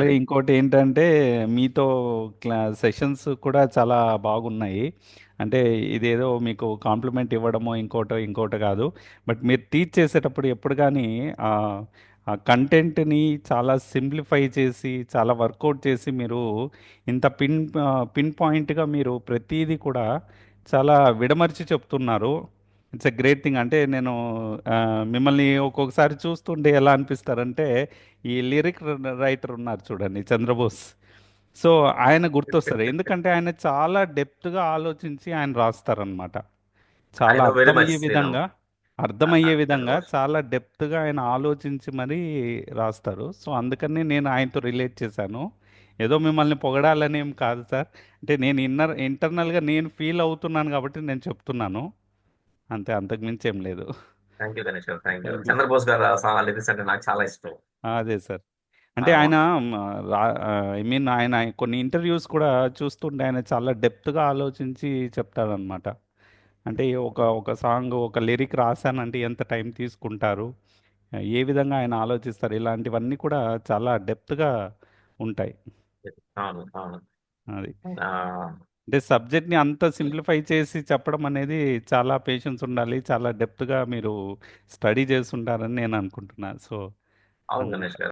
అది. ఇంకోటేంటంటే, మీతో సెషన్స్ కూడా చాలా బాగున్నాయి. అంటే ఇదేదో మీకు కాంప్లిమెంట్ ఇవ్వడమో, ఇంకోటో కాదు. బట్ మీరు టీచ్ చేసేటప్పుడు ఎప్పుడు గానీ ఆ కంటెంట్‌ని చాలా సింప్లిఫై చేసి, చాలా వర్కౌట్ చేసి మీరు ఇంత పిన్ పాయింట్‌గా మీరు ప్రతీది కూడా చాలా విడమర్చి చెప్తున్నారు. It's a great thing. అంటే నేను మిమ్మల్ని ఒక్కొక్కసారి చూస్తుంటే ఎలా అనిపిస్తారంటే, ఈ లిరిక్ రైటర్ ఉన్నారు చూడండి, చంద్రబోస్. సో ఆయన గుర్తొస్తారు. ఎందుకంటే ఆయన చాలా డెప్త్గా ఆలోచించి ఆయన రాస్తారనమాట. ఐ చాలా నో వెరీ మచ్ అర్థమయ్యే విధంగా చంద్రబోస్. చాలా డెప్త్గా ఆయన ఆలోచించి మరీ రాస్తారు. సో అందుకని నేను ఆయనతో రిలేట్ చేశాను. ఏదో మిమ్మల్ని పొగడాలనేం కాదు సార్. అంటే నేను ఇంటర్నల్గా నేను ఫీల్ అవుతున్నాను కాబట్టి నేను చెప్తున్నాను. అంతే, అంతకు మించి ఏం లేదు. Thank you Ganesh garu, thank you. Thank you. Chandrabose garu lyrics అంటే నాకు చాలా ఇష్టం. అదే సార్. ఆ, అంటే ఆయన ఐ మీన్ ఆయన కొన్ని ఇంటర్వ్యూస్ కూడా చూస్తుంటే ఆయన చాలా డెప్త్గా ఆలోచించి చెప్తాడనమాట. అంటే ఒక సాంగ్, ఒక లిరిక్ రాశానంటే ఎంత టైం తీసుకుంటారు, ఏ విధంగా ఆయన ఆలోచిస్తారు, ఇలాంటివన్నీ కూడా చాలా డెప్త్గా ఉంటాయి. అవును, అవును. అది. ఆ, అంటే సబ్జెక్ట్ని అంత సింప్లిఫై చేసి చెప్పడం అనేది చాలా పేషెన్స్ ఉండాలి, చాలా డెప్త్గా మీరు స్టడీ చేస్తుంటారని నేను అనుకుంటున్నాను. సో అవును అనమాట. గణేష్ గారు.